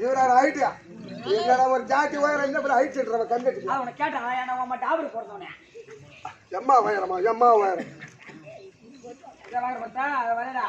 இவராரு height ஒரு ஜாதி உயரம் என்ன ஹைட் சொல்றவ கண்டுட்டு அவனை கேட்டா நம்ம டாபர் போறதவனே எம்மா உயரம் இத வாங்க பார்த்தா அத வரடா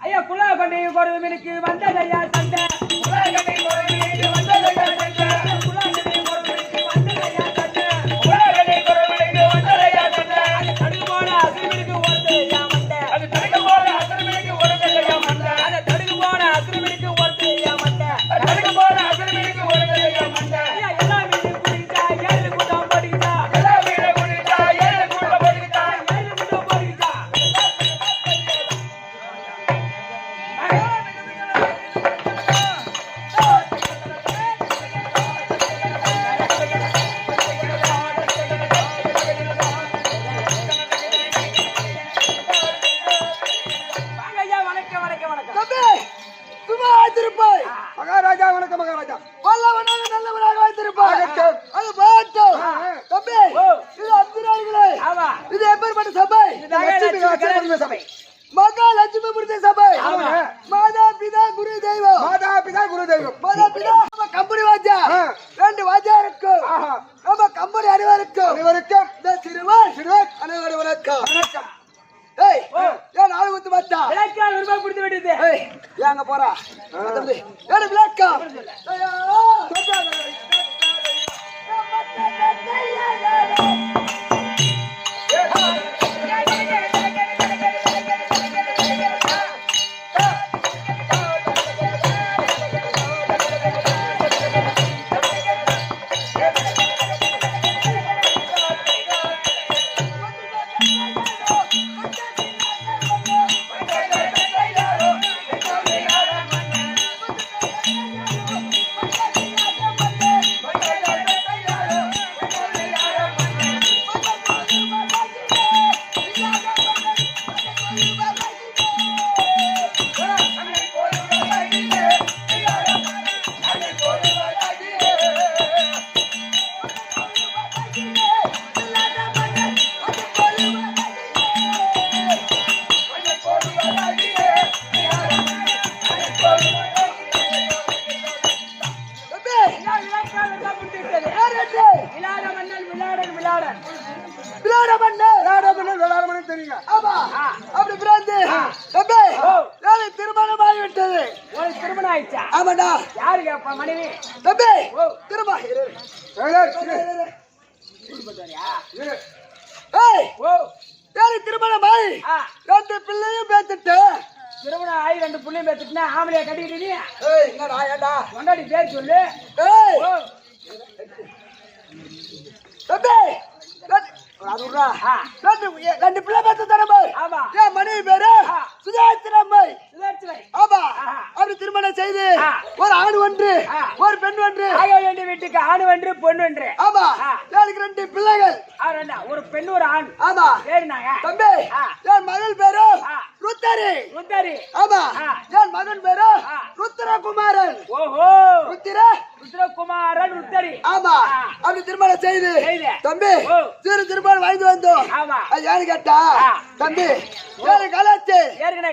ஐயா குலா கண்டி ஒரு மினிக்கு வந்தது ஐயா சண்டை குலா கண்டி ஒரு மினிக்கு வந்தது ஐயா சண்டை குலா கண்டி ஒரு மினிக்கு வந்தது ஐயா சண்டை குலா கண்டி ஒரு மினிக்கு வந்தது ஐயா சண்டை அது தடுக்கு போன அசுரமினிக்கு ஓடுது ஐயா மண்டை அது தடுக்கு போன அசுரமினிக்கு ஓடுது ஐயா மண்டை அது தடுக்கு போன அசுரமினிக்கு ஓடுது ஐயா மண்டை தடுக்கு போன அசுரமினிக்கு ஓடுது ஐயா மண்டை ஐயா எல்லா மீனும் குடிச்சா ஏழு கூட்டம் போடுகிட்டா எல்லா மீனும் குடிச்சா ஏழு கூட்டம் போடுகிட்டா ஏழு கூட்டம் போடுகிட்டா மகாராஜா வணக்கம் மகாராஜா வல்லவனாக நல்லவனாக வைத்திருப்பாய் அது பாட்டும் தம்பி இது அத்திராணிகளே இது எப்பேற்பட்ட சபை லட்சுமி சபை மகாலட்சுமி புரித சபை மாதா பிதா குரு தெய்வம் மாதா பிதா நம்ம கம்பெனி வாஜா ரெண்டு வாஜா இருக்கும் நம்ம கம்பெனி அனைவருக்கும் இந்த சிறுவன் அனைவரும் வணக்கம் ஏய் ஏன் நாலு குத்து வச்சா விளக்கா ரூபாய் கொடுத்து விடுது ஏய் ஏங்க போறா தம்பி ஏன் விளக்கா ஐயா திருமணம் ஆயிடுச்சா ஆமாடா யாருக்கு அப்பா மனைவி தம்பி திரும்ப திருமணம் ஆகி ரெண்டு பிள்ளையும் பேத்துட்டு திருமணம் ஆகி ரெண்டு பிள்ளையும் பேத்துட்டுனா ஆம்பளையா கட்டிக்கிட்டு என்னடா ஏண்டா கொண்டாடி பேர் சொல்லு தம்பி ரெண்டு பிள்ளை பேத்து தரமை என் மனைவி பேரு சுதேத்திரம்மை ஆமா அப்படி திருமணம் செய்து ஒரு ஆண் ஒன்று ஒரு பெண் ஒன்று வீட்டுக்கு ஆண் ஒன்று பொண்ணு ஒன்று ஆமா எனக்கு ரெண்டு பிள்ளைகள் ஒரு பெண் ஒரு ஆண் ஆமா தம்பி என் மகள் பேரு ருத்தரி ஆமா என் மகன் பேரு ருத்ரகுமாரன் ஓஹோ ருத்ரகுமாரன் ருத்தரி ஆமா அப்படி திருமணம் செய்து தம்பி திருமணம் வாங்கி வந்தோம் யாரு கேட்டா தம்பி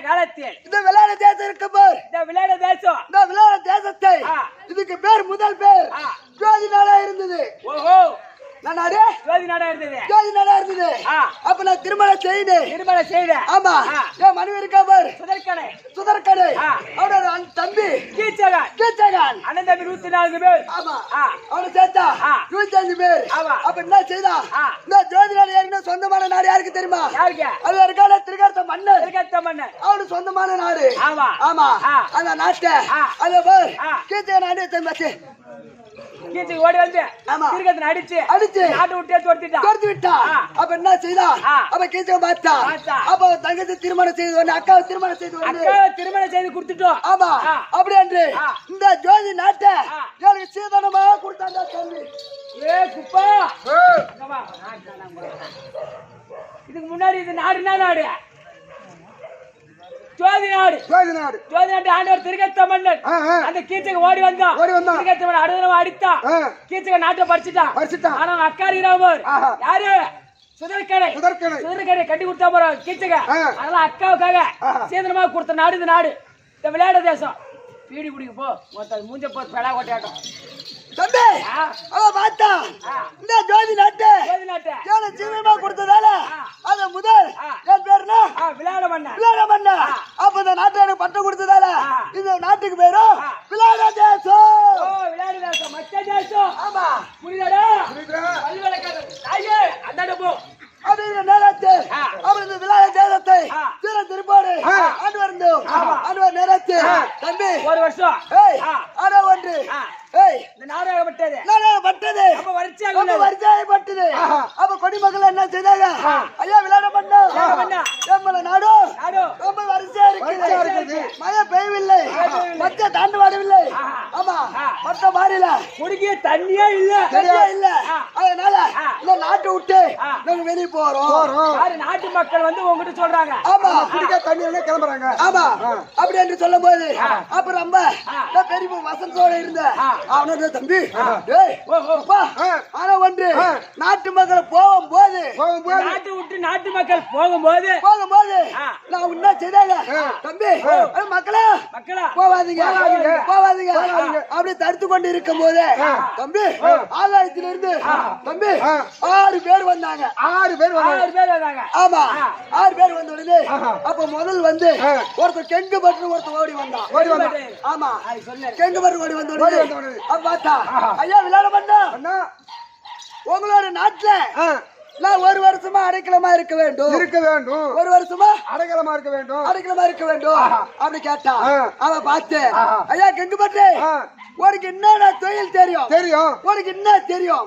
காலத்தில் இந்த விளையாட தேசம் இருக்கு பார் இந்த விளையாட தேசத்தை இதுக்கு பேர் முதல் பேர் ஜோதி நாடா இருந்தது ஓஹோ ஜோதி நாடா இருந்தது அப்ப நான் திருமணம் செய்தேன் ஆமா என் மனைவி இருக்கா பார் சுதர்கனை அவனோட தம்பி கீச்சகான் அண்ணன் தம்பி 104 பேர் ஆமா அவனை சேர்த்தா 25 பேர் அப்ப என்ன செய்தா இந்த ஜோதி நாடு ஏற்கனவே சொந்தமான நாடு யாருக்கு தெரியுமா அது இருக்கான திருகர்த்த மன்னன் அவனு சொந்தமான நாடு ஆமா அந்த நாட்டை அது பார் கீச்சகான் நாடு தெரியுமாச்சு கீச்சுக்கு ஓடி வந்து திருகத்தனை அடிச்சு நாட்டை விட்டே துரத்தி விட்டா அப்ப என்ன செய்தா அப்ப கீச்சக பார்த்தா அப்ப தங்கச்சி திருமணம் செய்து அக்காவை திருமணம் செய்து கொடுத்துட்டோம் ஆமா அப்படி என்று இந்த ஜோதி நாட்டை எனக்கு சீதனமா கொடுத்தாங்க தம்பி குப்பா இதுக்கு முன்னாடி இது நாடு ஜோதி நாட்டு ஆண்டவர் திருகத்த மன்னன் அந்த கீச்சக ஓடி வந்தான் திருகத்த மன்னன் அடுத்த அடித்தான் கீச்சக நாட்டை பறிச்சுட்டான் ஆனா அக்கா இருக்கிறார் யாரு சுதர்கனை கட்டி கொடுத்தா போறோம் கீச்சக அதனால அக்காவுக்காக சீதனமா கொடுத்த நாடு இந்த நாடு இந்த விளையாட தேசம் பீடி குடிக்க போ மொத்தம் மூஞ்ச போ பெடா கொட்டியாட்டம் தம்பி ஆ அவ பார்த்தா இந்த ஜோதி நாட்டு ஜோதி நாட்டை ஏன ஜீவமா கொடுத்ததால அத முதல் என் பேர்னா விளையாட பண்ண விளையாட பண்ண அப்ப இந்த நாட்டை எனக்கு பட்டம் கொடுத்ததால இந்த நாட்டுக்கு பேரும் விளையாட தேசம் ஓ விளையாட தேசம் மச்ச தேசம் ஆமா புரியுதாடா பல்வலக்கார தாயே அந்தாட போ அப்படிங்கிற நேரத்தில் அவர் இந்த விளையாட தேசத்தை தீர திருப்பாடு ஆண்டு நேரத்தில் தம்பி ஒரு வருஷம் ஆனா ஒன்று இந்த நாடகப்பட்டது நாடகப்பட்டது அப்ப வரிசையாக வரிசைப்பட்டது அப்ப கொடிமக்கள் என்ன செய்தாங்க ஐயா விளையாட பண்ண எம்மல நாடு ரொம்ப வரிசையா இருக்குது மழை பெய்யவில்லை மச்ச தாண்டு வாடவில்லை ஆமா மத்த மாறில குடிக்க தண்ணியே இல்ல அதனால இந்த நாட்டை விட்டு நாங்க வெளியே போறோம் நாட்டு மக்கள் வந்து உங்ககிட்ட சொல்றாங்க ஆமா குடிக்க தண்ணி எல்லாம் கிளம்புறாங்க ஆமா அப்படி என்று சொல்லும் போது அப்புறம் ரொம்ப பெரிய வசந்தோட இருந்த அவனோட தம்பி ஆனா ஒன்று நாட்டு மக்கள் போகும்போது நாட்டு விட்டு நாட்டு மக்கள் போகும்போது நான் என்ன செய்தாங்க தம்பி மக்களா போவாதீங்க அப்படி தடுத்து கொண்டு இருக்கும் போது தம்பி ஆகாயத்தில இருந்து தம்பி 6 பேர் வந்தாங்க 6 பேர் வந்தாங்க ஆமா 6 பேர் வந்த உடனே அப்ப முதல் வந்து ஒருத்தர் கெங்கு பட்டு ஒருத்தர் ஓடி வந்தான் ஆமா கெங்கு பட்டு ஓடி வந்த உடனே பார்த்தா ஐயா விளையாட பண்ணா உங்களோட நாட்டுல நான் ஒரு வருஷமா அடைக்கலமா இருக்க வேண்டும் ஒரு வருஷமா அடைக்கலமா இருக்க வேண்டும் அப்படி கேட்டா அவ பார்த்து ஐயா கெங்கு பட்டு உனக்கு என்ன தொழில் தெரியும் உனக்கு என்ன தெரியும்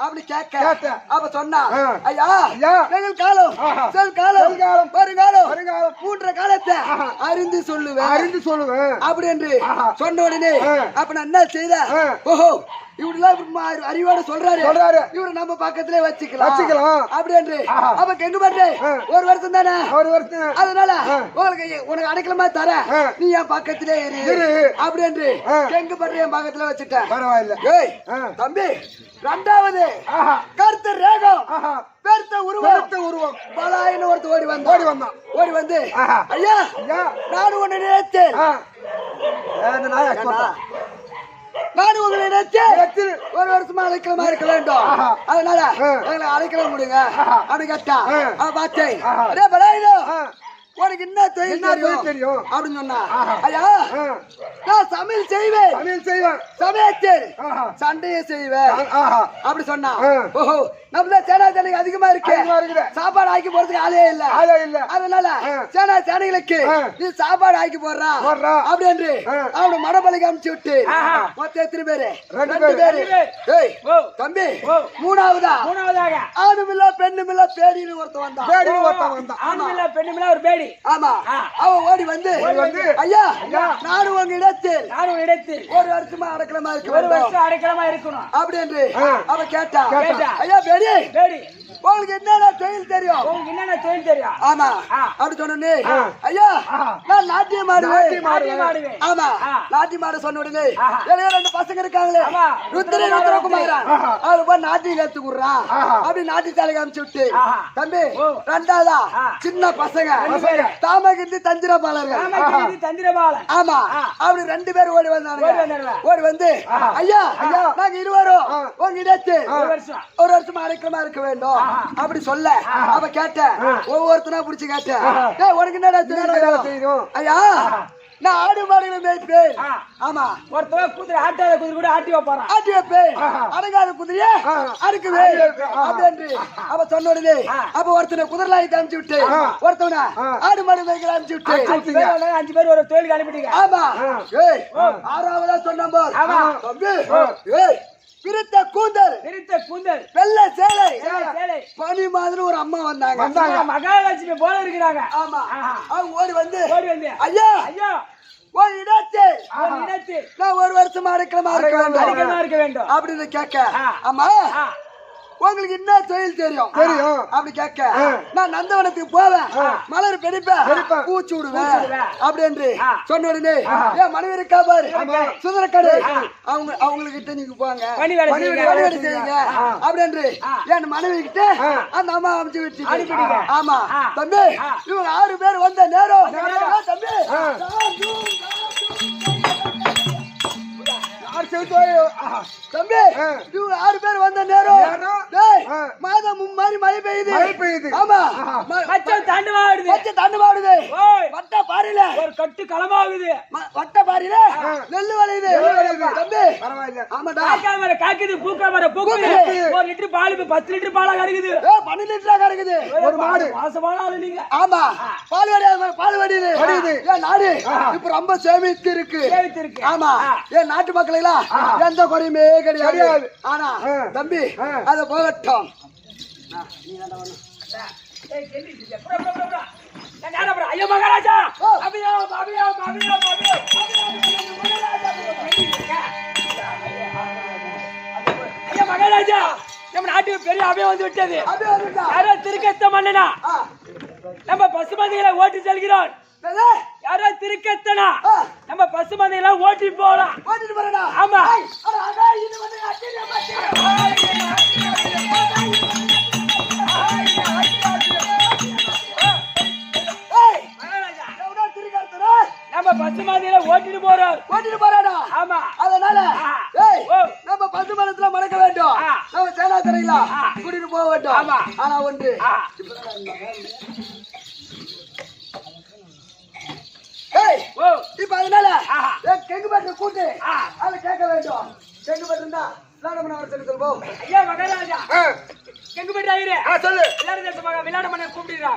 அப்படி கேட்க அப்ப சொன்னா ஐயா எங்கள் காலம் வருங்காலம் 3 காலத்தை அறிந்து சொல்லுவேன் அப்படி என்று சொன்ன உடனே அப்ப நான் என்ன செய்த ஓஹோ இவரெல்லாம் அறிவோட சொல்றாரு இவரு நம்ம பக்கத்திலே வச்சுக்கலாம் அப்படி என்று அப்ப கெங்கு பட்டு ஒரு வருஷம் தானே அதனால உனக்கு அடைக்கலமா தர நீ என் பக்கத்திலே இரு அப்படி என்று கெங்கு பட்டு என் பக்கத்துல வச்சுட்டேன் பரவாயில்ல தம்பி ரெண்டாவது கருத்து ரேகம் பெருத்த உருவம் பலாயின்னு ஒருத்தர் ஓடி வந்து ஐயா நானும் ஒண்ணு நினைத்தேன் நானும் உங்களை நினைச்சு ஒரு வருஷமா அழைக்கலமா இருக்க வேண்டும் அதனால எங்களை அழைக்கலாம் முடியுங்க அப்படி கேட்டா பார்த்தேன் அதே பலாயினோ உனக்கு என்ன தொழில் தெரியும் அப்படின்னு சொன்னா ஐயா நான் சமையல் செய்வேன் சமயத்தில் சண்டையை செய்வேன் அப்படி சொன்னா ஓஹோ நம்ம சேனா சேனைக்கு அதிகமா இருக்கு சாப்பாடு ஆக்கி போறதுக்கு ஆளே இல்ல அதனால சேனா சேனைகளுக்கு நீ சாப்பாடு ஆக்கி போடுறா அப்படி என்று அவனோட மடப்பள்ளிக்கு அனுப்பிச்சு விட்டு மொத்தம் எத்தனை பேரு 2 பேரு தம்பி மூணாவதாக ஆணுமில்ல பெண்ணுமில்ல பேடின்னு ஒருத்தன் வந்தான் ஆணுமில்ல பெண்ணுமில்ல ஒரு பேடி ஆமா அவன் ஓடி வந்து ஐயா நானும் உங்க இடத்தில் ஒரு வருஷமா அடைக்கலமா இருக்கணும் அப்படி என்று அவ கேட்டா ஐயா பேடி உங்களுக்கு என்னென்ன தொழில் தெரியும் ஆமா அப்படி சொன்னே ஐயா நான் நாட்டியம் ஆடுவேன் ஆமா நாட்டியம் ஆட சொன்ன உடனே எனக்கு 2 பசங்க இருக்காங்களே ருத்ரகுமாரன் அவரு போய் நாட்டியம் கத்து குடுறான் அப்படி நாட்டி சாலைக்கு அனுப்பிச்சு விட்டு தம்பி ரெண்டாவதா சின்ன பசங்க தாமகிந்தி தந்திரபாலன் ஆமா அப்படி 2 பேர் ஓடி வந்து ஐயா நாங்க இருவரும் உங்க இடத்தில் ஒரு வருஷமா அடைக்கலமா இருக்க வேண்டும் அப்படி சொல்ல அவ கேட்ட ஒவ்வொருத்தனா புடிச்சு கேட்ட உனக்கு என்னடா தெரியும் ஐயா நான் ஆடு மாடுகளை மேய்ப்பேன் ஆமா ஒருத்தவ குதிரை ஆட்டாத குதிரை கூட ஆட்டி வைப்பேன் அடங்காத குதிரையே அறுக்குவேன் அப்படின்னு அவ சொன்ன உடனே அப்ப ஒருத்தனை குதிரலாய் அனுப்பிச்சு விட்டு ஒருத்தவன ஆடு மாடு மேய்க்கிற அனுப்பிச்சு விட்டு 5 பேர் ஒரு தொழிலுக்கு அனுப்பிட்டீங்க ஆமா ஆறாவதா சொன்ன பிரித்த கூந்தல் வெள்ளை சேலை பனி மாதிரி ஒரு அம்மா வந்தாங்க மகாலட்சுமி போல இருக்கிறாங்க ஆமா அவங்க ஓடி வந்து ஐயா ஒரு இடத்தில் நான் ஒரு வருஷமா அடைக்கலமா இருக்க வேண்டும் அப்படின்னு கேட்க ஆமா உங்களுக்கு என்ன தொழில் தெரியும் அப்படி கேட்க நான் நந்தவனத்துக்கு போவேன் மலர் பெரிப்பேன் பூச்சி விடுவேன் அப்படி என்று சொன்ன உடனே என் மனைவி இருக்கா பாரு சுந்தரக்கடை அவங்ககிட்ட நீங்க போங்க பணிவேலை செய்யுங்க அப்படி என்று என் மனைவி கிட்ட அந்த அம்மா அமைச்சு வச்சு ஆமா தம்பி இவங்க 6 பேர் வந்த நேரம் தம்பி தம்பி இவங்க 6 பேர் வந்த நேரம் மாதம் மாதிரி மழை பெய்யுது ஆமா மச்சம் தண்டுவாடுது வட்ட பாறையில ஒரு கட்டு களமாகுது வட்ட பாறையில நெல்லு விளையுது தம்பி ஆமாடா காக்குது பூக்காமர பூக்குது 1 லிட்டர் பால் 10 லிட்டர் பாலா கறக்குது 12 லிட்டரா கறக்குது ஒரு மாடு மாசமான ஆளு நீங்க ஆமா பால் வடியுது ஏன் நாடு இப்ப ரொம்ப சேமித்து இருக்கு ஆமா ஏன் நாட்டு மக்கள் எல்லாம் எந்த குறையுமே கிடையாது ஆனா தம்பி அத போகட்டும் ஐயோ மகாராஜா ஐயா மகாராஜா நம்ம நாட்டுக்கு பெரிய அபயம் வந்து விட்டது யாரோ திருக்கத்த மன்னனா நம்ம பசுமதிகளை ஓட்டி செல்கிறோம் யாரோ திருக்கத்தனா நம்ம பசுமதிகளை ஓட்டி போலாம் ஆமா நம்ம பசுமதியில ஓட்டிட்டு போறாடா ஆமா அதனால நம்ம பசுமரத்துல மடக்க வேண்டும் நம்ம சேனாத்திரையில கூட்டிட்டு போக வேண்டும் ஆமா ஆனா ஒன்று இப்ப அதனால கெங்கு பேட்டை கூட்டு அதை கேட்க வேண்டும் கெங்கு பேட்டு இருந்தா சொல்லுவோம் ஐயா மகாராஜா கெங்கு பேட்டு ஆயிரு சொல்லு விளையாட மன்ன கூப்பிடுறா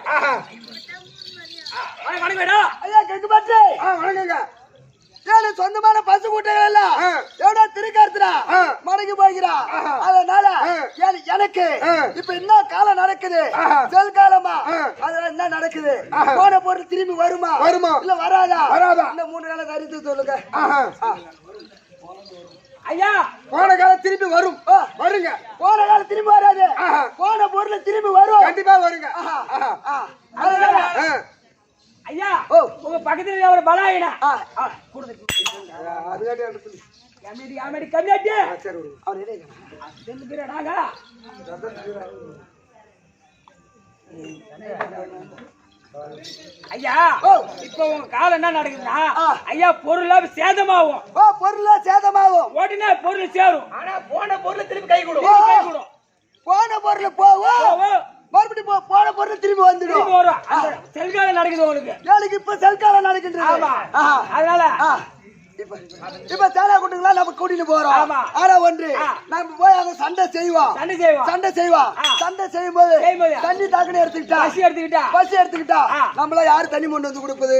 ஐயா கெங்கு பேட்டு வணக்கங்க சொந்தமான பசு கூட்டைகள் எல்லாம் எவ்வளோ திருக்கார்த்தனா மடங்கி போகிறா அதனால எனக்கு இப்ப என்ன காலம் நடக்குது செல் காலமா அதனால என்ன நடக்குது போன பொருள் திரும்பி வருமா இல்ல வராதா இந்த 3 காலம் கருத்து சொல்லுங்க ஐயா போன காலம் திரும்பி வரும் வருங்க போன காலம் திரும்பி வராது போன பொருள் திரும்பி வரும் கண்டிப்பா வருங்க ஐயா உங்க பக்கத்துல ஒரு பலாயினா ஐயா இப்ப உங்க காலம் என்ன நடக்குதுன்னா ஐயா பொருளா சேதமாகும் ஓட்டினா பொருள் சேரும் ஆனா போன பொருள் திரும்பி கை கொடும் போன பொருள் போவோம் மறுபடியும் போன பொருள் திரும்பி வந்துடும் செல்காலம் நடக்குது உங்களுக்கு எனக்கு இப்ப செல்காலம் நடக்கின்றது அதனால இப்ப சேனா கூட்டுங்களா நம்ம கூட்டிட்டு போறோம் ஆனா ஒன்று நம்ம போய் அங்க சண்டை செய்வோம் சண்டை செய்யும் போது தண்ணி தாக்கணி பசி எடுத்துக்கிட்டா நம்மள யாரு தண்ணி கொண்டு வந்து கொடுப்பது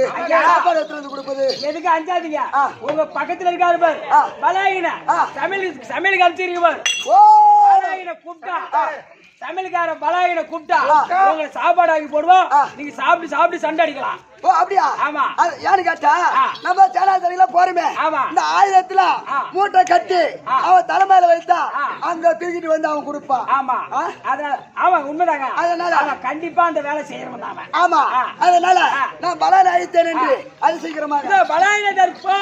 சாப்பாடு எடுத்து வந்து கொடுப்பது எதுக்கு அஞ்சாதீங்க உங்க பக்கத்துல இருக்காரு பாரு பலாயின சமையல் கழிச்சிருக்க பாரு கூப்பிட்டா சமையல்கார பலாயின கூப்பிட்டா உங்களை சாப்பாடு ஆகி போடுவோம் நீங்க சாப்பிட்டு சண்டை அடிக்கலாம் அப்படியா ஆமா யாரு கேட்டா நம்ம சேனாதிரியில போறோமே இந்த ஆயுதத்துல மூட்டை கட்டி அவன் தலைமையில வைத்தா அங்க தூக்கிட்டு வந்து அவன் கொடுப்பான் ஆமா உண்மைதாங்க அதனால கண்டிப்பா அந்த வேலை செய்யறோம் ஆமா அதனால நான் பலாயின அழித்தேன் என்று அது சீக்கிரமாக பலாயின தற்போ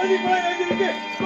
Hadi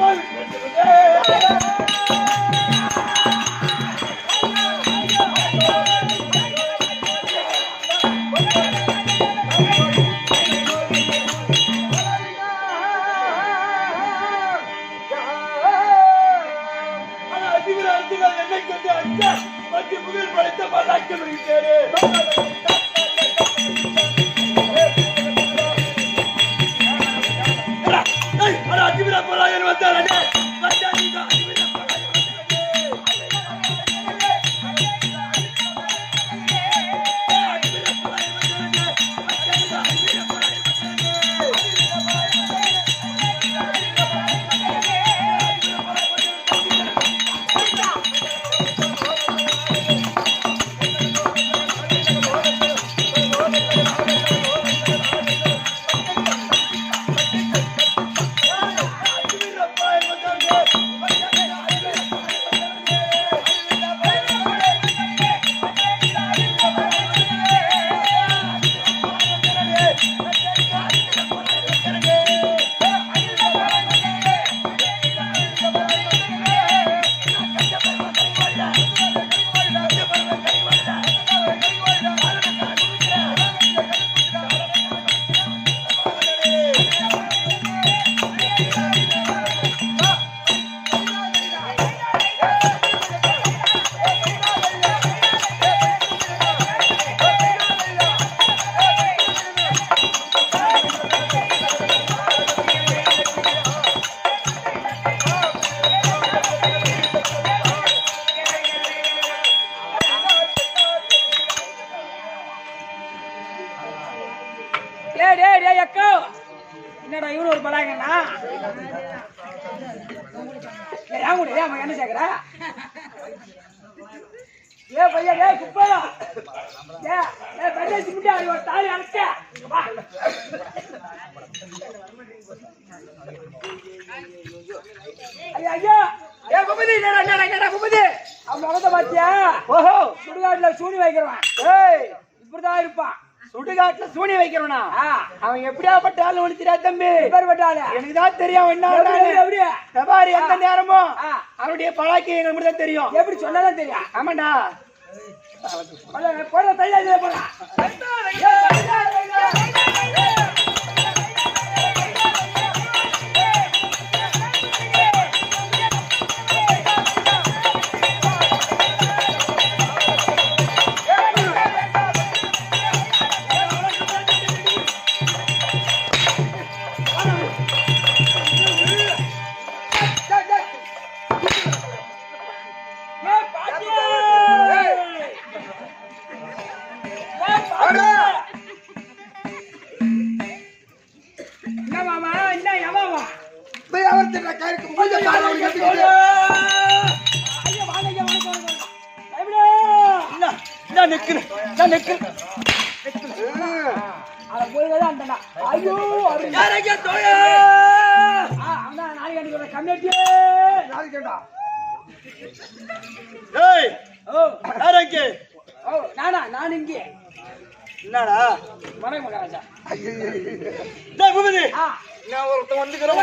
என்னடா இவனு ஒரு பலாங்கண்ணா ஏன் கூட ஏன் என்ன சேர்க்கிற ஏ பையா ஏ குப்பா ஏ ஏ பஞ்சேசி முட்டை ஒரு தாலி அழைச்ச ஐயா ஏ குப்பதி என்னடா குப்பதி அவன் அவத பாத்தியா ஓஹோ சுடுகாட்டுல சூனி வைக்கிறவன் ஏய் இப்படிதான் இருப்பான் சுடுகாட்டுல சூனி வைக்கிறவனா அவன் எப்படியாப்பட்ட ஆளு ஒண்ணு தெரியாது தம்பி எனக்கு தான் தெரியும் என்ன பாரு எந்த நேரமும் அவனுடைய பழக்கம் எங்களுக்கு மட்டும் தான் தெரியும் எப்படி சொன்னதான் தெரியும் ஆமாண்டா போட தையா போடா நான் இங்கே என்னடா வணக்கம் மகாராஜா நான் ஒருத்தன் வந்துக்கிறேன்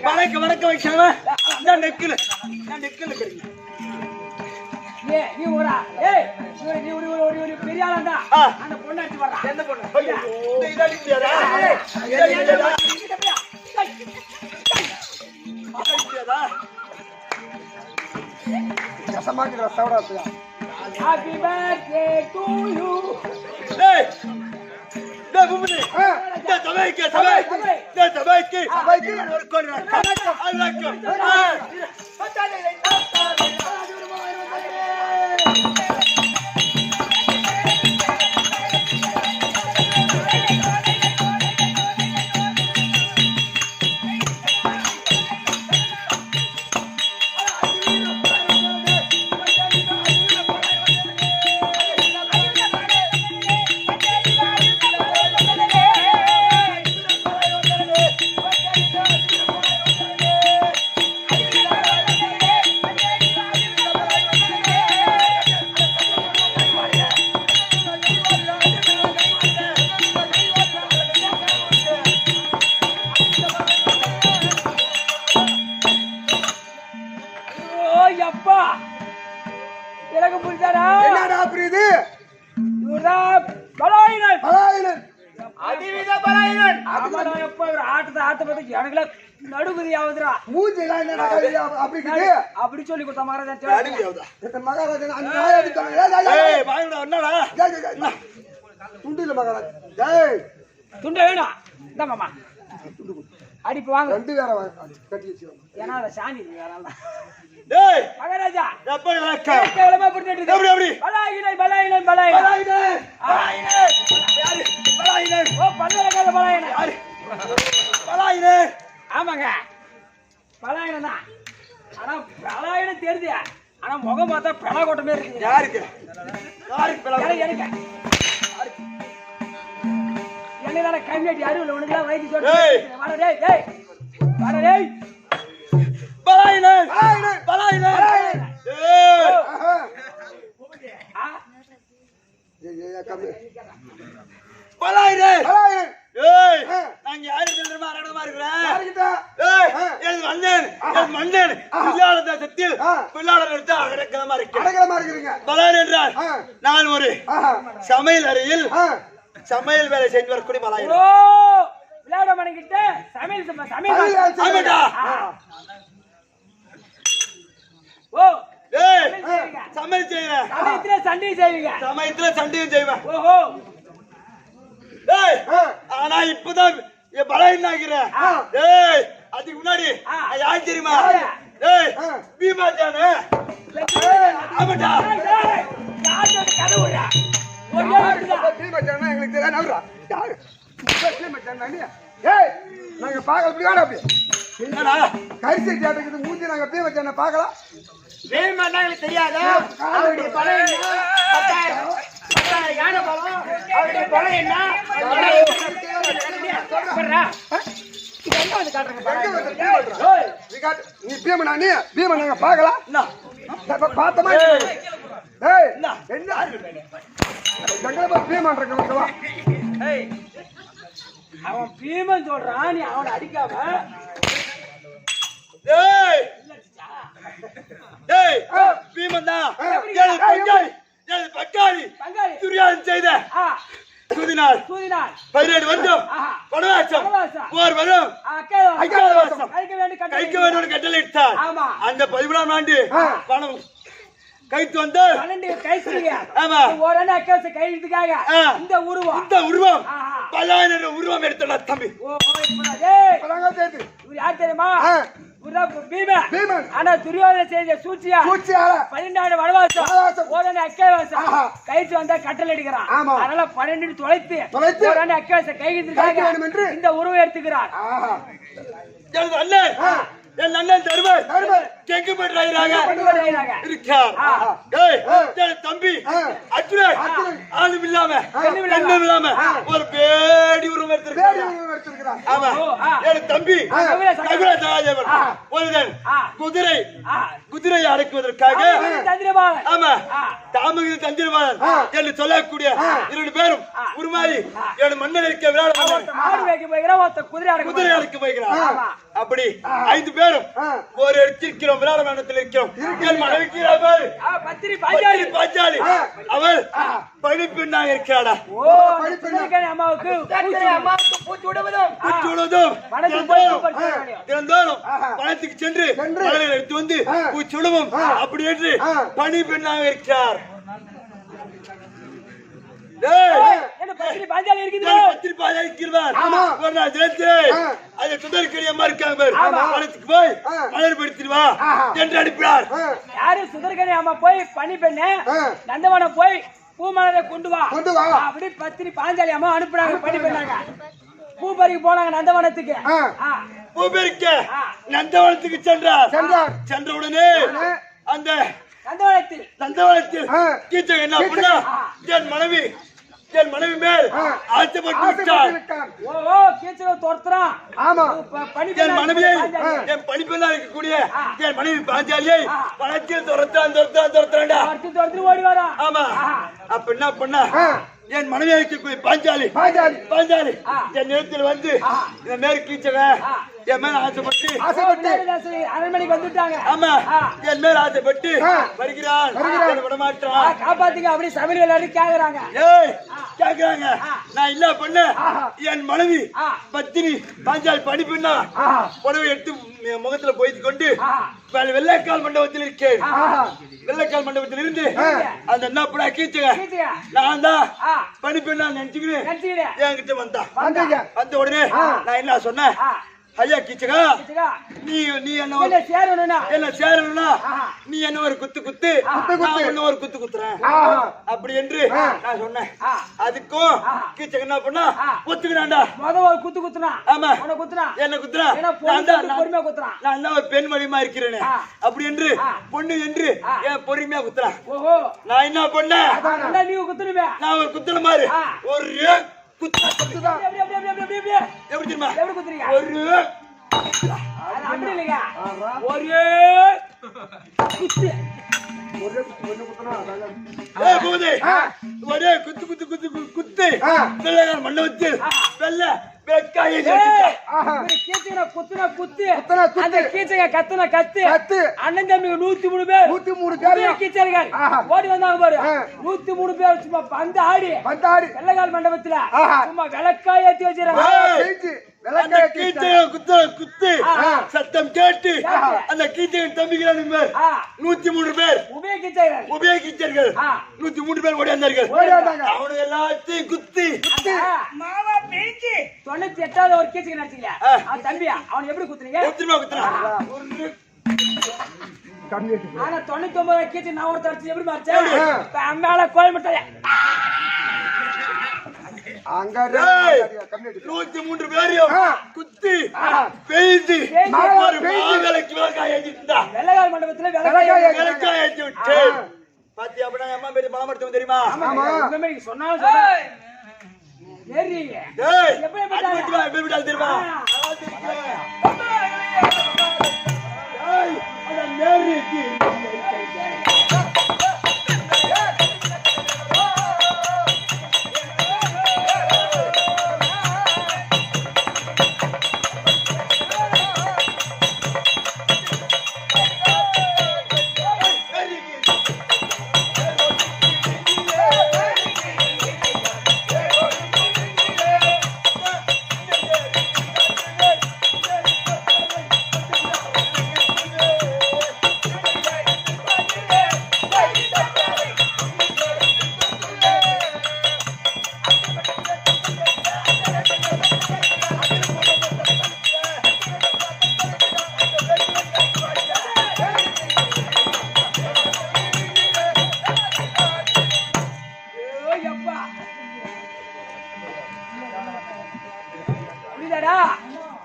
வணக்கம் வணக்கம் வைக்காம நெக்கில் நீ ஒரு பெரிய ஆளாண்டா அந்த பொண்ணு அடிச்சு வர்றா எந்த பொண்ணு Happy birthday to you. Hey, dah bumi. Dah sampai ke? Dah sampai ke? Kau பலாயினன் அதிவித பலாயினன். ஆமாடா, எப்ப ஒரு ஆட்டத்தை பார்த்து எனக்குலாம் நடுகுதி ஆகுதுடா. மூஞ்சி எல்லாம் என்னடா அப்படி இருக்குது? அப்படி சொல்லி கொடுத்த மகாராஜா. இந்த மகாராஜன் அந்த நாயை அடிச்சாங்க. ஏய் வாங்கடா என்னடா? துண்டில மகாராஜ். டேய் துண்டை வேணும். இந்த மாமா அடிப்பு வாங்க. ரெண்டு வேற கட்டி வச்சு. ஏன்னா அதை சாணி வேற டேய் மகாராஜா எப்ப வணக்க? கேவலமா புடிச்சிட்டு எப்படி எப்படி? பலாயினன் பலாயினன் பலாயினன். யாரு? பலாயினன். ஓ பல்லலகாத பலாயினன். யாரு? பலாயினன். ஆமாங்க பலாயினன் தான். ஆனா பலாயினன் தெரியுது. ஆனா முகம் பார்த்தா பெலா கோட்டை மாதிரி இருக்கு. யாருக்கு? யாருக்கு பலா? எனக்கு என்னதான கம்யூனிட்டி அறிவுல உனக்குலாம் வயசு ஏய். சொல்லி வர டேய் டேய் வர டேய் பலாயினன். பலாயினன். ஏய் ஆ பலாயினன். பலாயினன் ஏய் நாங்க யாரு தெரியுமா அரடமா இருக்கறேன்? யார்கிட்ட? ஏய் என் மன்னன் என் மன்னன் பிள்ளாள தேசத்தில் பிள்ளாளர் எடுத்து அடக்கமா இருக்கு. அடக்கலமா இருக்கிறீங்க. பலாயினன் என்றால் நான் ஒரு ஆஹா. சமையல் அறையில் சமையல் வேலை செய்து வரக்கூடிய பலாயினன். ஓ விளையாட மணிக்கிட்ட சமையல் ஆமாடா. ஓ ஏய் சமையல் செய்றேன். சமயத்துல சண்டை செய்வீங்க. சமயத்துல சண்டையும் செய்வேன். ஓஹோ ஏய் ஆனா இப்பதான் என் பலாயினன் ஆகிறேன். ஏய் அதுக்கு முன்னாடி நான் யார் தெரியுமா? ஏய் பீமாச்சானே. ஆமாடா. எங்களுக்கு தெரியாது. ஏய் நாங்க பார்க்கல இப்படி வேணா அப்படி என்னடா? கரிசி கேட்டுக்குது மூஞ்சி நாங்க பீ வச்சா பார்க்கலாம். வேணுமாடா எனக்கு தெரியாதா? அவருடைய பழைய யானை பழம் அவருடைய பழம் என்ன? நீ பீமனா நீ பீமன் நாங்க பார்க்கலாம். பார்த்தமா ஏய் என்ன பீமன் இருக்க அவன் பீமன் சொல்றான், நீ அவனை அடிக்காம ஏய் ஏய் பீமன் தான் ஏழு பக்காளி துரியாதன் செய்த சூதினார் 17 வருஷம் வனவாசம் ஓர் வரும் கைக்கு வேண்டும் கட்டளை இட்டார். அந்த 17ஆம் ஆண்டு பணம் கைத்து வந்து 12 கைசுங்க. ஆமா ஒரு அண்ணா அக்கேஸ் கையிடுறதுக்காக இந்த உருவம் பலாயின உருவம் எடுத்தடா தம்பி. ஓ டேய் பலங்க தேத்து இவர் யார் தெரியுமா? பீமன். ஆனா துரியோதன செய்த சூழ்ச்சியா 12 வனவாசம் ஒரு அண்ணா அக்கேஸ் கைத்து வந்தா கட்டளை எடுக்கிறான். அதனால 12 தொலைத்து ஒரு அண்ணா அக்கேஸ் கையிடுறதுக்காக இந்த உருவம் எடுத்துக்கிறார். என் அண்ணன் தருவர் கெங்கு பண்றாங்க இருக்கார். ஏய் தம்பி அர்ஜுனன் ஆளும் இல்லாம கண்ணும் இல்லாம ஒரு பேடி உருவம் எடுத்திருக்கான். ஆமா என் தம்பி ககுல சகாதேவன் ஒருதன் குதிரை அடக்குவதற்காக ஆமா தாமகிரி தந்திரபாலன் என்று சொல்லக்கூடிய 2 பேரும் உருமாறி என் மன்னனுக்கு விளையாட குதிரை அடக்க போகிறார். அப்படி 5 பேரும் ஒரு எடுத்திருக்கிறோம் விளையாட மண்டலத்தில் இருக்கிறோம். என் மனைவிக்கு பாஞ்சாலி அவள் பணிப்பெண்ணாக இருக்கிறாடா. அம்மாவுக்கு தினந்தோறும் பணத்துக்கு சென்று மலர்கள் எடுத்து வந்து பூச்சுடவும் அப்படி என்று பணி பெண்ணாக இருக்கிறார். நந்தவனம் போய் பூமலரை கொண்டு வா அப்படி பத்திரி பாஞ்சாலி அம்மா அனுப்புறாங்க. பணி பண்ணாங்க. பூ பறிக்க போனாங்க நந்தவனத்துக்கு. பூ பறிக்க நந்தவனத்துக்கு சென்ற உடனே அந்த நந்தவனத்தில் கீச்சகன் என்ன பண்ணா என் மனைவி மேல் ஆசைப்பட்டு விட்டார். என் மனைவியை என் பணிப்பெண்ணா இருக்கக்கூடிய என் மனைவி பாஞ்சாலியை பணத்தில் துரத்தாண்டா. ஆமா அப்ப என்ன பண்ணா என் மனைவி இருக்கக்கூடிய பாஞ்சாலி என் நிலத்தில் வந்து இந்த மேல் கீச்சகன் என் மேல ஆசைப்பட்டு அரண்மனைக்கு வந்துட்டாங்க. ஆமா என் மேல ஆசைப்பட்டு வருகிறான் விட மாட்டான். காப்பாத்துங்க அப்படி சமையல் எல்லாரும் கேக்குறாங்க. ஏய் கேக்குறாங்க. நான் இல்ல பண்ண என் மனைவி பத்தினி பாஞ்சால் படிப்புன்னா புடவை எடுத்து முகத்துல போய்த்து கொண்டு வெள்ளைக்கால் மண்டபத்தில் இருக்கேன். வெள்ளைக்கால் மண்டபத்தில் இருந்து அந்த என்ன படா கீச்சுங்க நான் தான் படிப்பேன் நான் நினைச்சுக்கிறேன். என்கிட்ட வந்த உடனே நான் என்ன சொன்னேன், ஐயா கீச்சகா நீ என்ன சேரணும்னா நீ என்ன ஒரு குத்து நான் ஒரு குத்து குத்துறேன் அப்படி என்று நான் சொன்னேன். அதுக்கும் கீச்சக என்ன பண்ணா ஒத்துக்கிறான்டா. ஒரு குத்து குத்துனா ஆமா என்ன குத்துறான் நான் தான் ஒரு பெண் வழிமா இருக்கிறேன் அப்படி என்று பொண்ணு என்று என் பொறுமையா குத்துறான். நான் என்ன பண்ணேன், நீ குத்துருவே நான் ஒரு குத்துற மாதிரி ஒரு குத்து எப்படி தெரியுமா ஒரு அப்படி இல்லைங்க ஒரே குத்து ஒரே குத்து குத்து குத்து குத்து வெள்ளைக்கால் மண்டபத்தில் வெள்ளை வெக்காயை குத்துன குத்து அந்த கீச்சங்க கத்துன கத்து அண்ணன் தம்பி 103 பேர் கீச்சர்கள் ஓடி வந்தாங்க பாரு. 103 பேர் சும்மா பந்து ஆடி வெள்ளைக்கால் மண்டபத்துல சும்மா விளக்காய் ஏத்தி வச்சிருக்காங்க. குத்து சத்தம் கேட்டு அந்த கீச்சகன் தம்பிகள் 103 பேர் உபயோகிச்சார்கள். 103 பேர் ஓடி வந்தார்கள். அவனுக்கு எல்லாத்தையும் குத்தி 98வது ஒரு கீச்சகன் அடிச்சீங்க அவன் தம்பியா அவன் எப்படி குத்துறீங்க? ஆனா 99 கீச்சகன் நான் ஒரு தடிச்சு எப்படி மாறிச்சேன் அம்மால கோயம்புட்டாய 103 பேரையும் குத்தி பெய்து வெள்ளைக்கால் மண்டபத்துல விளக்காய் ஏற்றி விட்டு பாத்தி அப்படின்னா அம்மா பேரு மாமடுத்தவன் தெரியுமா சொன்னாலும் தெரியுமா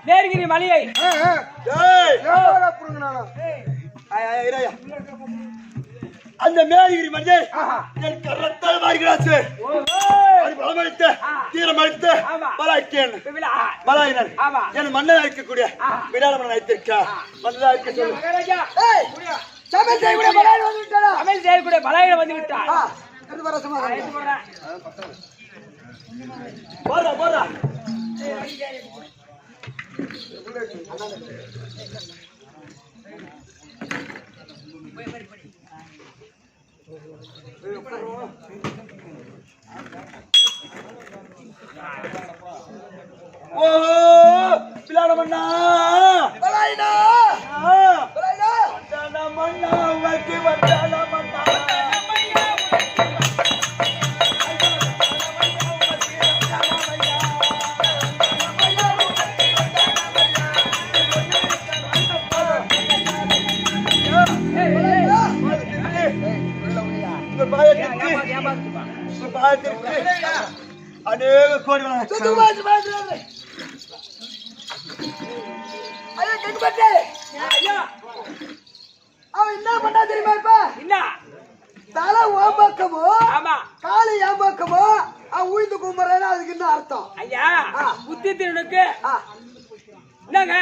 நேர்கிரி மலையை அந்த மேலகிரி மலையை என் கரத்தால் வாரிகிறாச்சு. பலமளித்த தீரமளித்த பலாயினர் என் மன்னன் அழைக்கக்கூடிய விடாமல் அழைத்திருக்கா மன்னதா இருக்க சொல்லு. சமையல் செய்யக்கூடிய பலாயினர் வந்து விட்டார். போறா போறா ஓ பிளாடமண்ணா பலாயினா மண்ணா வைக்க வந்தால மண்ணா அநேக கோடி அவன் என்ன பண்ணா தெரியுமா? இப்ப என்ன தலை உன் பக்கமோ ஆமா காலு என் பக்கமோ அவன் உயிர்ந்து கும்புறேன்னு அதுக்கு என்ன அர்த்தம்? ஐயா புத்தி திருனுக்கு என்னங்க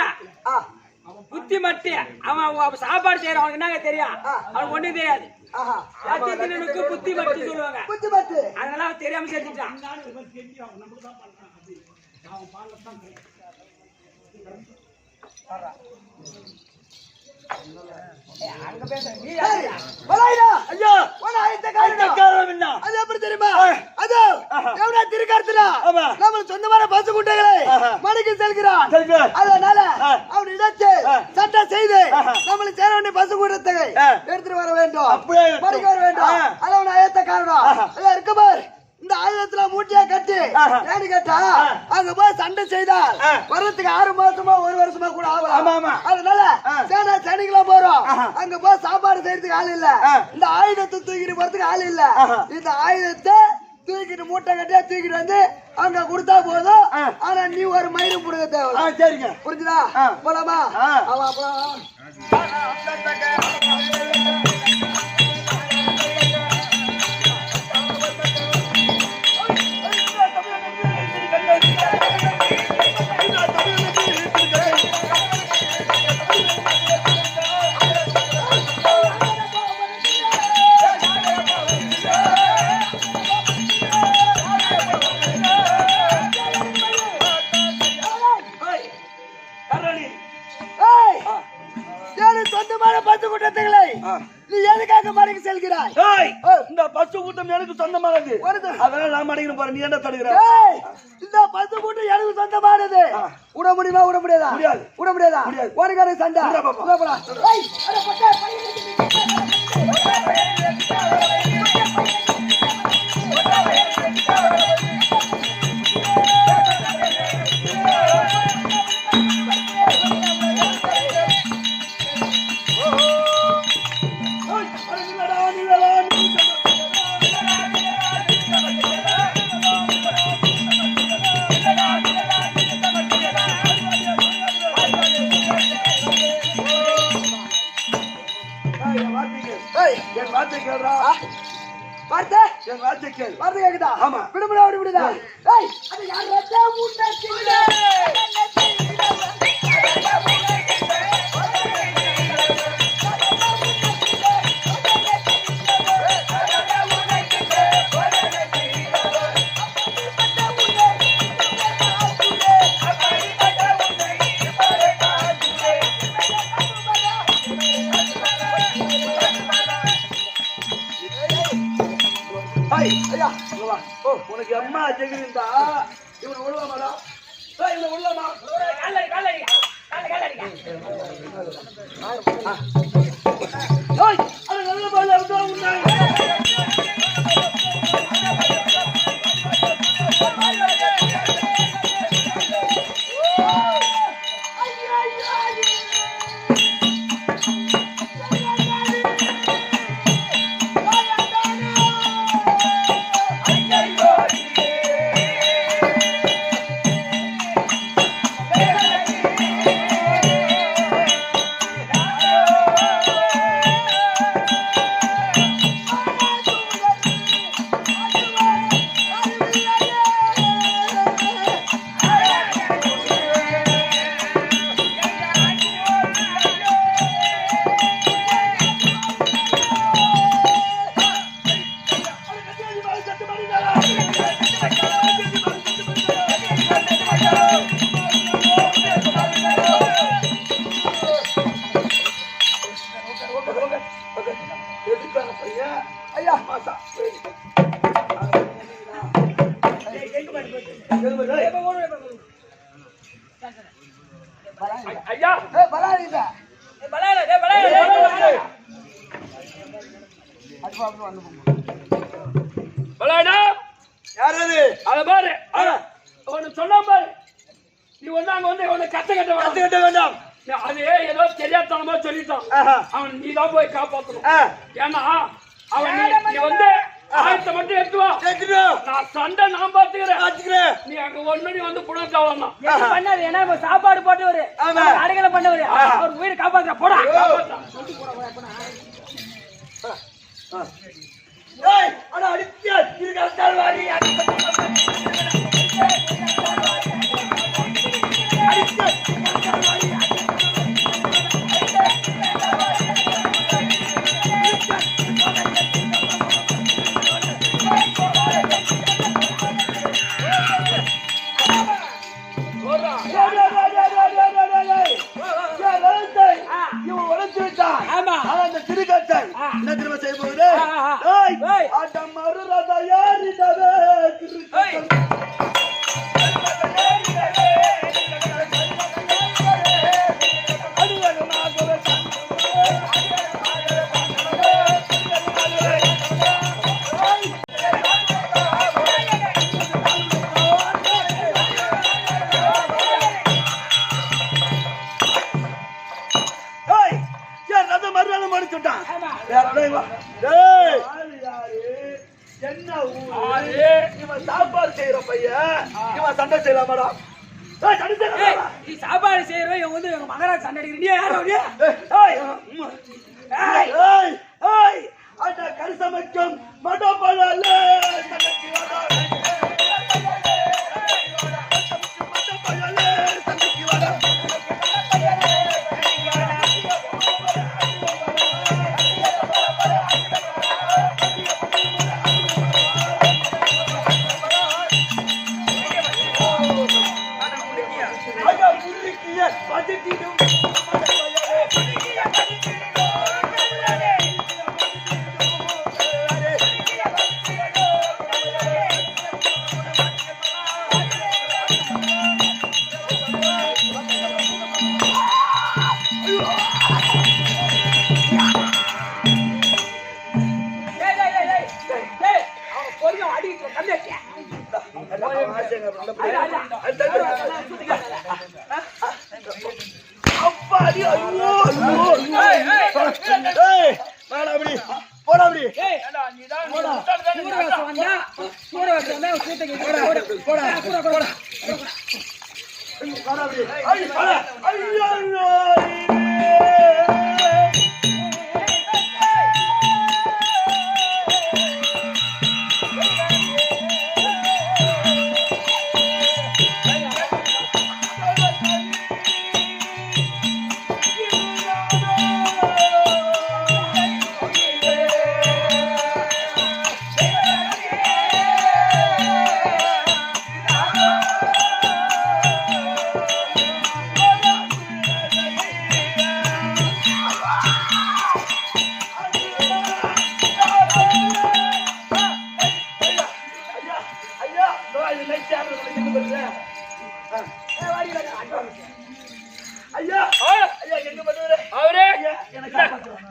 புத்தி மட்டி அவன் சாப்பாடு செய்யற அவனுக்கு என்னங்க தெரியும்? அவனுக்கு ஒண்ணும் தெரியாது. புத்தி புத்தி மட்டி சொல்லுவாங்க. புத்தி மட்டி அதனால அவன் தெரியாம செஞ்சுட்டான். அங்க பேச நீ ஏய், பலாயிடா. ஐயா உன ஆயத்தக்காரனா? காரணம் என்ன அது எப்படி தெரியுமா? அதோ, எவனா திருக்கர்த்தனா? ஆமா. நம்ம சொந்தமான பசு குட்டைகளை மணிக்கு செல்கிறான். செல்கிறான். அதனால அவன் இடத்து சட்டம் செய்து நம்மளுக்கு சேர வேண்டிய பசு கூட்டத்தை எடுத்துட்டு வர வேண்டும். அப்படியே எடுத்து. மணிக்கு வர வேண்டும். அது அவன் ஆயத்தக்காரனா? அதான் இருக்கு பார். இந்த ஆயுதத்துல மூட்டையா கட்டி ஏன்னு கேட்டா அங்க போய் சண்டை செய்தால் வர்றதுக்கு 6 மாசமா 1 வருஷமா கூட ஆமா, ஆகலாம். ஆமா. அதனால சேனைகளா போறோம். அங்க போய் சாப்பாடு செய்யறதுக்கு ஆள் இல்ல. இந்த ஆயுதத்தை தூக்கிட்டு போறதுக்கு ஆள் இல்ல. இந்த ஆயுதத்தை தூக்கிட்டு மூட்டை கட்டியா தூக்கிட்டு வந்து அங்க கொடுத்தா போதும். ஆனா நீ ஒரு மயிரும் புடுங்க தேவை. சரிங்க புரிஞ்சுதா? போலாமா? அவன் அப்புறம் சொந்தமான பசு கூட்டத்துகளை நீ எதுக்காக மடங்கி செல்கிறாய்? இந்த பசு கூட்டம் எனக்கு சொந்தமானது. அதனால நான் மடங்கிட்டு போறேன். நீ என்ன தடுக்கிற? இந்த பசு கூட்டம் எனக்கு சொந்தமானது. விட முடியுமா? விட முடியாதா? முடியாது. விட முடியாதா? முடியாது. உனக்கான சண்டை. என் வார்த்தை கேள்றா. வார்த்தை என் வார்த்தை கேள். வார்த்தை கேக்குதா? ஆமா. விடுமுடா விடுமுடா. ஏய், அது யார் ரத்தா மூட்டை கிள்ளே. ஐயா உனக்கு அம்மா ஜெகிருந்தா இவனை விடலாமாடா? இவனை விடலாமா? அது நல்ல பால் அப்படிதான் உண்டாங்க. ஐயா மாசா ஐயா பலாயிடா. யாரது? அத பாரு அவனு சொன்னா பாரு. நீ வந்து அங்க வந்து அவனை கத்த வேண்டாம். அது ஏதோ தெரியாதனமா சொல்லிட்டான். அவன் நீதான் போய் காப்பாத்தணும். ஏன்னா அவன் நீ வந்து ஆயத்தை மட்டும் எடுத்துவா. நான் சண்டை நான் பாத்துக்கிறேன். நீ அங்க ஒண்ணு நீ வந்து புடக்காவா பண்ணாரு. ஏன்னா சாப்பாடு போட்டவரு அடைகளை பண்ணவரு அவர் உயிரை காப்பாற்ற போடா. பையன் இவன் சண்டை செய்யலாமாடா? சண்டை செய்யலாமா? நீ சாப்பாடு செய்யறோம் இவன் வந்து எங்க மகராஜ் சண்டை அடிக்கிறீ யாரோ நீ? அந்த கரிசமைக்கும் மடப்பழல சண்டைக்கு வாடா. சண்டைக்கு வாடா.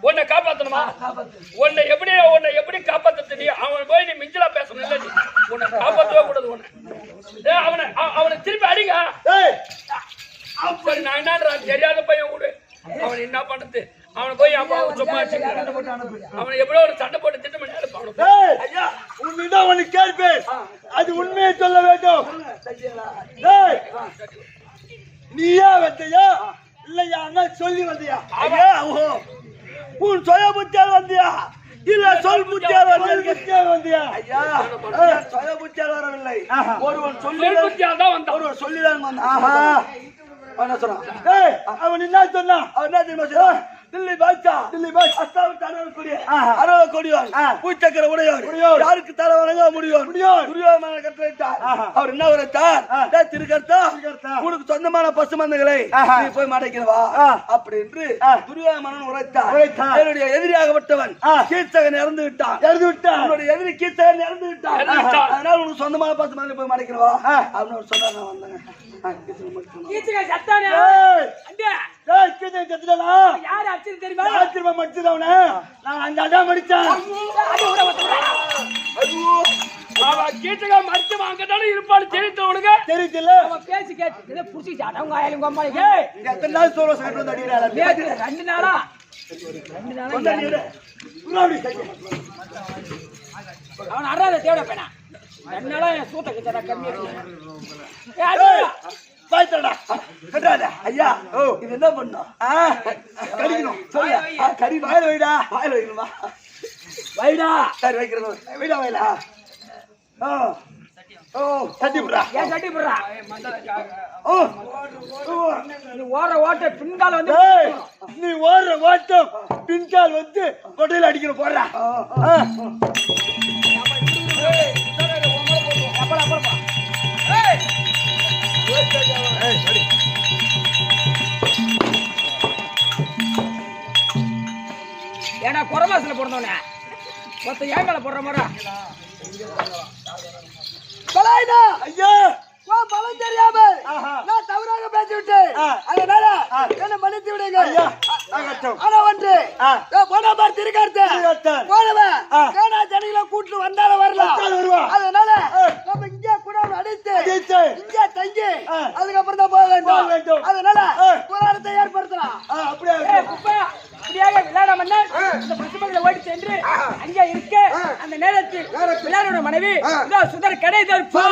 உன்னை காப்பாத்தணுமா? உன்னை எப்படி காப்பாத்த தெரியும்? அவன் போய் நீ மிஞ்சலா பேசணும் இல்ல? உன்னை காப்பாற்றவே கூடாது. அவனை திருப்பி அடிங்க. நான் என்ன தெரியாத பையன் விடு. அவன் என்ன பண்றது? அவனை போய் அப்பா சும்மா அவனை எப்படியோ ஒரு சண்டை போட்டு திட்டம் பண்ணி உன்னிடம் ஒண்ணு கேட்பேன், அது உண்மையை சொல்ல வேண்டும். நீயா வந்தியா இல்லையா அண்ணா சொல்லி வந்தியா? உன் சுய புத்தியால் வந்தியா இல்ல சொல் புத்தியால் வந்தியா? ஐயா சுய புத்தியால் வரவில்லை, ஒருவன் சொல்லி புத்தியால் தான் வந்தான். ஒருவன் சொல்லிதான் வந்தான். அவன் என்ன சொன்னான்? அவன் என்ன தெரியுமா? தில்லி பாட்சா அஸ்தாவுக்கு அறுபது கொடியோன் பூச்சக்கர உடையோர் யாருக்கு தர வழங்க முடியும் துரியோதன கட்டளையிட்டார். அவர் என்ன உரைத்தார்? திருக்கர்த்தா உனக்கு சொந்தமான பசுமந்தங்களை நீ போய் மடைக்கிறவா அப்படி என்று துரியோதனன் உரைத்தார். என்னுடைய எதிரியாகப்பட்டவன் கீர்த்தகன் இறந்து விட்டான். என்னுடைய எதிரி கீர்த்தகன் இறந்து விட்டான். அதனால உனக்கு சொந்தமான பசுமந்தங்களை போய் மடைக்கிறவா அப்படின்னு சொன்னா நான் வந்தேன். இருப்பாடு தெரிவித்தவனுக்கு தெரியல பேசி கேட்டு புடிச்சிட்டாங்க. 2 நாளா அவன் அறாத தேவட பேனா 2 நாளா என் சூட்ட கிட்ட கம்மியா ஐயா இது என்ன பண்ணும்? கடிக்கணும். சொல்ல கறி வாயில வைடா. வாயில வைக்கணுமா? வைடா. சரி வைக்கிறோம். வைடா வாயிலா. தட்டி விடுறா. ஏன் தட்டி விடுறா? நீ ஓடுற ஓட்ட பின்கால் வந்து நீ ஓடுற ஓட்டம் பின்கால் வந்து கொட்டையில அடிக்கிற போடுறா. ஏன்னா குறமாசில பிறந்தவனே மொத்த ஏன் மேல போடுற மாதிரி ஐயா பலம் தெரியாம நான் தவறாக பேசிவிட்டேன். அதனால என்ன மன்னித்து விடுங்க. ஆனா ஒன்று போனபார் திருக்கார்த்த போனவன் ஜனங்களை கூட்டு வந்தாலும் வரலாம். அதனால நம்ம இங்கே கூட அடித்து இங்கே தங்கி அதுக்கப்புறம் தான் போக வேண்டும். அதனால புராணத்தை ஏற்படுத்தலாம். அப்படியே விளையாட மன்னர் இந்த பசுமகளை ஓடி சென்று அங்கே இருக்க அந்த நேரத்தில் நேரத்தில் பிள்ளையாரோட மனைவி இதோ சுந்தர கடை தற்பா